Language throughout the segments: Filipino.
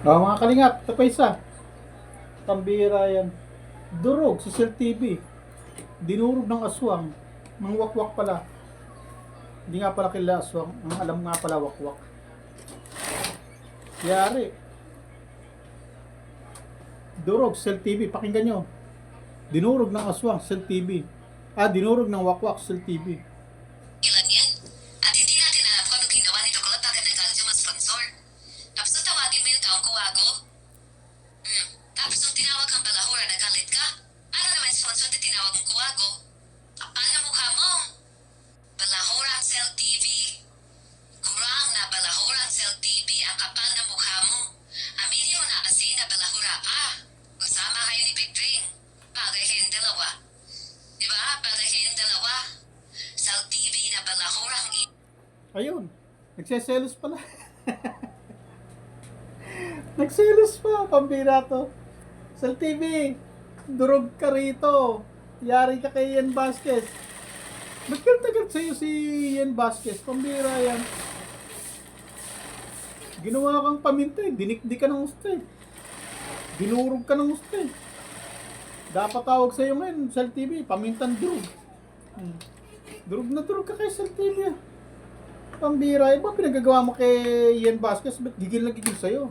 Mga kalingap, ito pa isa. Pambira yan. Durog sa Cell TV. Dinurog ng aswang. Mga wakwak pala. Hindi nga pala kila aswang. Ang alam nga pala wakwak. Yari. Durog Cell TV. Pakinggan nyo. Dinurog ng aswang Cell TV. Dinurog ng wakwak Cell TV. Ilan yan? At hindi natin alam kung anong ginawa nito kapag bakit nagalit yung mga sponsor. Tapos nung tawagin mo yung taong kuwago? Tapos nung tinawag kang balahura, nagalit ka? Ano naman yung sponsor na tinawag mong kuwago? Kapal na mukha mo! Balahura ang Cell TV. Kurang na balahura ang Cell TV ang kapal na mukha mo. Aminin mo na kasi na balahura ka. Kasama kayo ni Big Drink. Bagay kayong dalawa. Diba? Bagay kayong dalawa. Cell TV na balahura ang Ayun. Nagseselos pala. Nagselos pa. Pambira to. Cell TV. Durog ka rito. Yari ka kay Ian Vasquez. Magkaltagal sa'yo si Ian Vasquez. Pambira yan. Ginawa kang paminta eh. Dinikdi ka ng gusto eh. Dinurog ka ng gusto eh. Dapat tawag sa'yo ngayon, Cell TV. Pamintang durog. Durog na durog ka kay Cell TV ah. Pambira. Ba pinagagawa mo kay Ian Vasquez? Ba't gigil na gigil sa'yo?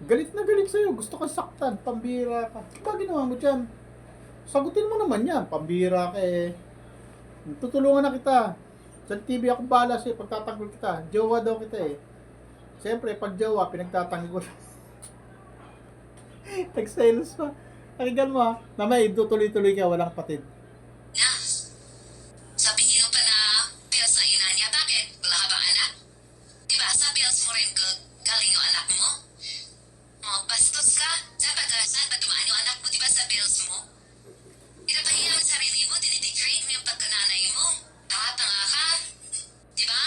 Galit na galit sa'yo. Gusto kang saktan. Pambira ka. Ba ginawa mo dyan? Sagutin mo naman yan. Pambira ka eh. Tutulungan na kita. Sa TV ako bahala sa'yo. Pagtatanggol kita. Jowa daw kita eh. Siyempre, pag jowa, pinagtatanggol. Nagselos pa. Pakinggan mo ha. Na may tuloy-tuloy ka. Walang patid. na. Sabihin mo pa na pills na ina niya. Bakit? Wala ka bang anak? Diba sa pills mo rin galing yung anak mo? Bastos ka. Saan ba dumaan yung anak mo? Diba sa pills mo? Pinapahiya mo sarili mo. Dinidegrade mo yung pagkananay mo. Tanga ka. Diba?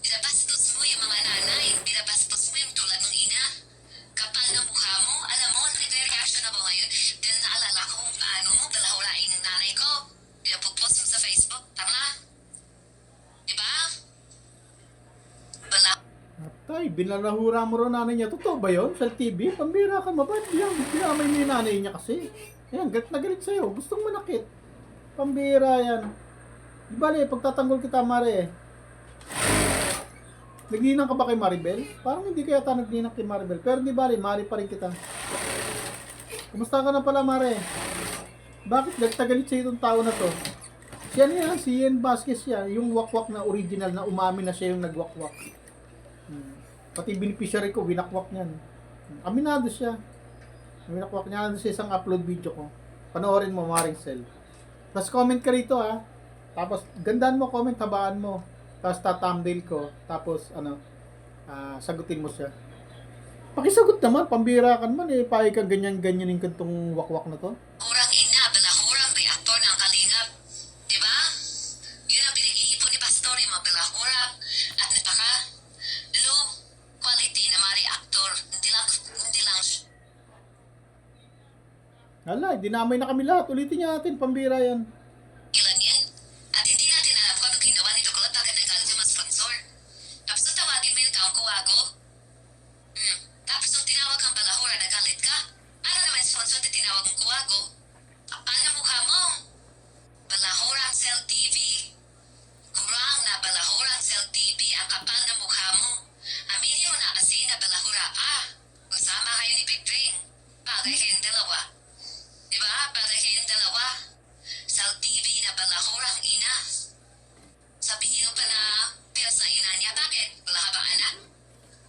Binabastos mo yung mga nanay. Binabastos mo yung tulad ng ina. Kapal na mukha mo. Alam mo, nagre-reaction ako ngayon. Dahil naalala ko kung paano mo balahurain ng nanay ko. Pinapagpost mo sa Facebook. Tama? Diba? Tay, binalahura mo rin nanay niya. Totoo ba yun? Sa TV? Pambira ka. Mabad yan. Binamay mo yung nanay niya kasi. Ayan, galit na galit sa'yo. Gustong manakit. Pambira yan. Di bale, pagtatanggol kita, Mare. Nagninang ka ba kay Maribel? Parang hindi kaya ta nagninang kay Maribel. Pero di bale, Mari pa rin kita. Kumusta ka na pala, Mare? Bakit nagtagalit sa'yo itong tao na to? Siya niya, si Ian Vasquez siya. Yung wakwak na original na umamin na siya yung nagwakwak. Pati beneficiary ko, winakwak niyan. Aminado siya. Winakwak niya sa isang upload video ko. Panoorin mo, Maring Cell. Tapos comment ka rito ha. Tapos gandaan mo, comment, habaan mo. Tapos thumbnail ko. Tapos sagutin mo siya. Pakisagot naman, pambira ka naman eh. Pahay kang ganyan-ganyanin kantong wakwak na to. Urang ina, balahurang reaktor ng kalingap. Diba? Yun ang pinag-iipon ni Pastor, yung mga balahura. At napaka low quality na mga reaktor. Hindi lang Hala, dinamay na kami lahat. Ulitin niya natin, pambira yan. ilan yan. At hindi natin alam kung anong ginawa nito kapag bakit nagalit yung mga sponsor. Tapos nung tawagin mo yung taong kuwago? Tapos nung tinawag kang balahura, nagalit ka? Ano naman yung sponsor na tinawag mong kuwago? Kapal na mukha mo. Balahura ang Cell TV. Kurang na balahura ang Cell TV ang kapal na mukha mo. Aminin mo na kasi na balahura ka. Kasama kayo ni Big Drink. Bagay kayong dalawa. Diba? Bagay kayong dalawa. Cell TV na balahura ang ina. Sabihin mo pa na pills na ina niya. Bakit? Wala ka bang anak?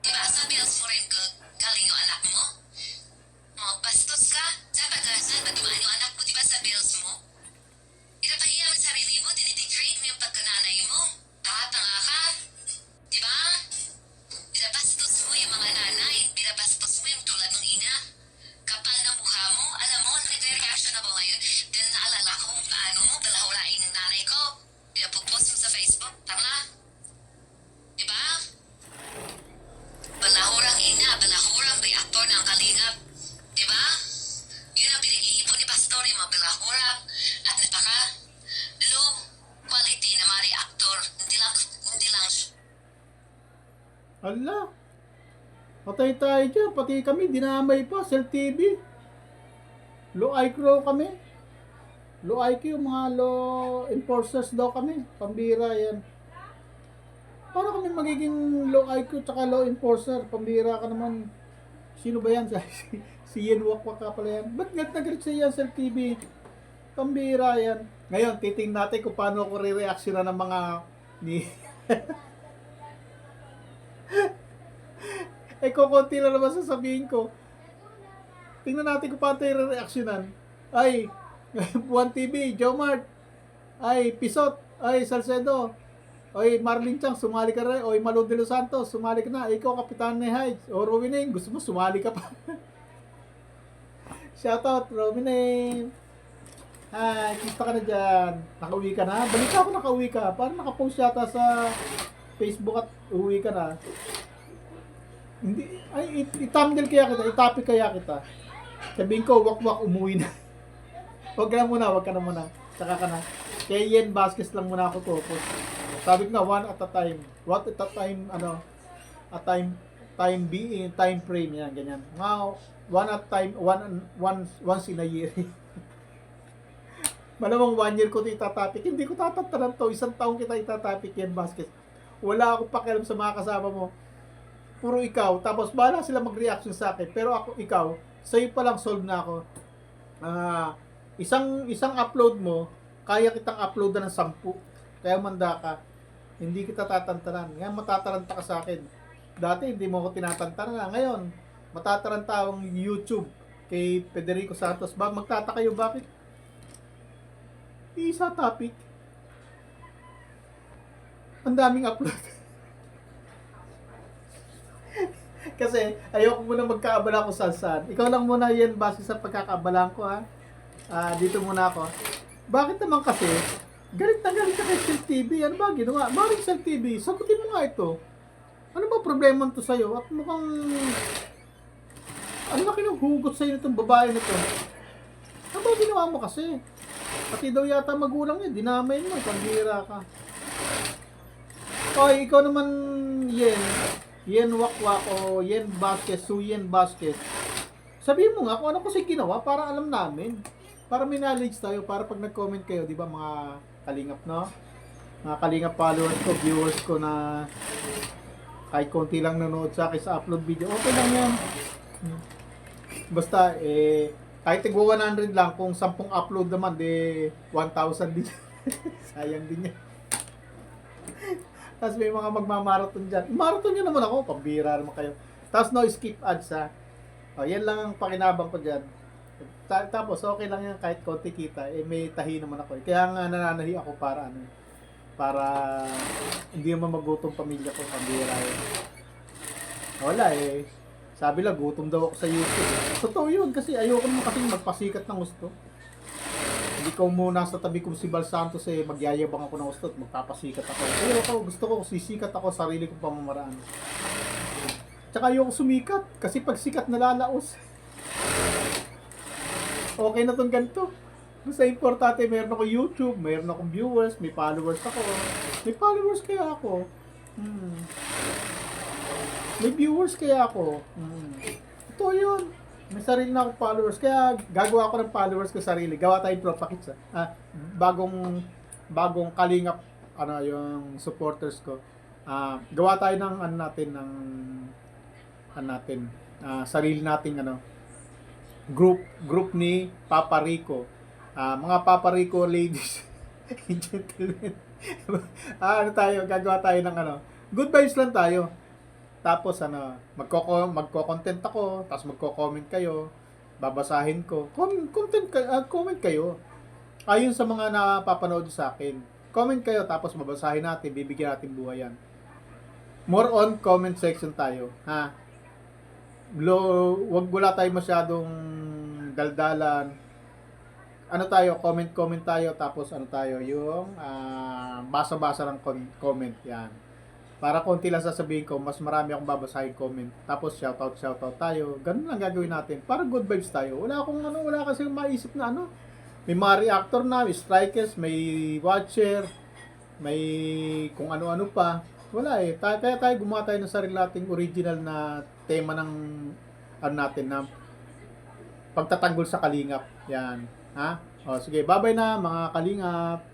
Diba sa pills mo rin galing yung anak mo? Bastos ka. Saan ba dumaan yung anak mo? Diba sa pills mo? Pinapahiya mo sarili mo. Dinidegrade mo yung pagkananay mo. Tanga ka. Diba? Binabastos mo yung mga nanay. Binabastos mo yung tulad ng ina. Kapal na mukha mo. Alam mo, nagre-reaction ako ngayon. Dahil naalala ko kung paano mo balahurain ng nanay ko. Pinapagpost mo sa Facebook. Tama? Diba? Balahurang ina, balahurang Patay tayo dyan, pati kami, dinamay pa, Cell TV. Low IQ kami. Low IQ, mga law enforcers daw kami. Pambira yan. Para kami magiging low IQ tsaka law enforcer. Pambira ka naman. Sino ba yan? Si Yen Wakwak ka pala yan. Ba't nagalit siya yan sa TV? Pambira yan. Ngayon, titingnan natin kung paano ako re-reaction ng mga ni... kukunti lang naman sasabihin ko. Tingnan natin kung paano tayo re-reactionan. Ay, Buwan TV, Jomart. Ay, Pisot. Ay, Salcedo. Oy, Marlin Chang, sumali ka rin. Oy, Malo de los Santos, sumali ka na. Ikaw, Kapitan ni Hides. O, Rowining, gusto mo, sumali ka pa. Shoutout, Rowining. Hi, kista ka na dyan. Nakauwi ka na? Balita ako nakauwi ka. Parang nakapost yata sa Facebook at uwi ka na. Hindi, ay, i-thumbnail kaya kita, i-topic kaya kita. Sabihin ko, wak-wak, umuwi na. Huwag ka na muna. Saka ka na. Kaya Yen Vasquez lang muna ako post. Sabi ko nga, one at a time. What at a time, time being, time frame, yan, ganyan. Wow, one at time, once in a year. Malamang 1 year ko ito itatapik. Hindi ko tatantanan to. 1 taong kita itatapik yan, Vasquez. Wala akong pakialam sa mga kasama mo. Puro ikaw. Tapos bahala sila mag-reaction sa akin. Pero ako, ikaw, sa'yo pa lang solve na ako. Isang upload mo, kaya kitang upload na ng 10. Kaya manda ka. Hindi kita tatantanan. Ngayon matataranta ka sa akin. Dati hindi mo ako tinatantanan. Ngayon, matataranta ang YouTube kay Federico Santos. Magtataka kayo bakit? Isa topic. Ang daming upload. Kasi ayoko muna magkaabala ko saan. Ikaw lang muna yan base sa pagkakaabalaan ko ha. Dito muna ako. Bakit naman kasi galit na galit ka kay Cell TV? Ano ba ginawa? Maring Cell TV, sagutin mo nga ito. Ano ba problema nito sa'yo? At mukhang ano na kinuhugot sa'yo nitong babae nito? Ano ba ginawa mo kasi? Pati daw yata magulang niya, dinamay mo, pambira ka. Oy, ikaw naman Yen Wakwak o Yen Vasquez, Yen Vasquez. Sabihin mo nga kung ano kasi ginawa para alam namin. Para may knowledge tayo, para pag nag-comment kayo, di ba mga kalingap, no? Mga kalingap followers ko, viewers ko na kahit konti lang nanonood sa akin sa upload video, okay lang yan. Basta, kahit tigwa 100 lang, kung 10 upload naman, 1,000 din. Sayang din yan. Tapos may mga magmamarathon dyan. Marathon nyo naman ako, pambira naman kayo. Tapos no skip ads ha. Yan lang ang pakinabang ko dyan. Tapos okay lang yan kahit konti kita. May tahi naman ako. Kaya nga nananahi ako para hindi naman magutom pamilya ko, pambira yun. Wala sabi lang, gutom daw ako sa YouTube. Totoo yun, kasi ayoko naman kasing magpasikat ng gusto. Hindi ko muna sa tabi kong si Bal Santos magyayabang ako ng gusto at magpapasikat ako. Ayoko, gusto ko sisikat ako sa sarili kong pamamaraan. Tsaka ayoko sumikat, kasi pag sikat nalalaos. Okay na tong ganito. Basta importante, meron ako YouTube, meron akong viewers, may followers ako. May followers kaya ako. May viewers kaya ako. Ito yun. May sarili na akong followers. Kaya gagawa ako ng followers ko sarili. Gawa tayong Propakits. Bagong kalingap yung supporters ko. Gawa tayo ng sarili nating group ni Papa Rico. Mga Papa Rico ladies and gentlemen. Gagawa tayo ng good vibes lang tayo. Tapos magko-content ako, tapos magko-comment kayo, babasahin ko. Comment kayo. Ayon sa mga napapanood sa akin. Comment kayo, tapos babasahin natin, bibigyan natin buhay yan. More on comment section tayo, ha. Wala tayo masyadong daldalan. Comment tayo, tapos yung basa-basa ng comment, yan. Para konti lang sasabihin ko, mas marami akong babasahin comment. Tapos shoutout tayo. Ganun lang gagawin natin. Para good vibes tayo. Wala kasi maisip na May mga reactor na, may strikers, may watcher, may kung ano-ano pa. Wala Kaya tayo gumawa tayo ng sarili nating original na tema ng ano natin na pagtatanggol sa kalingap. Yan. Ha? O, sige, bye-bye na mga kalingap.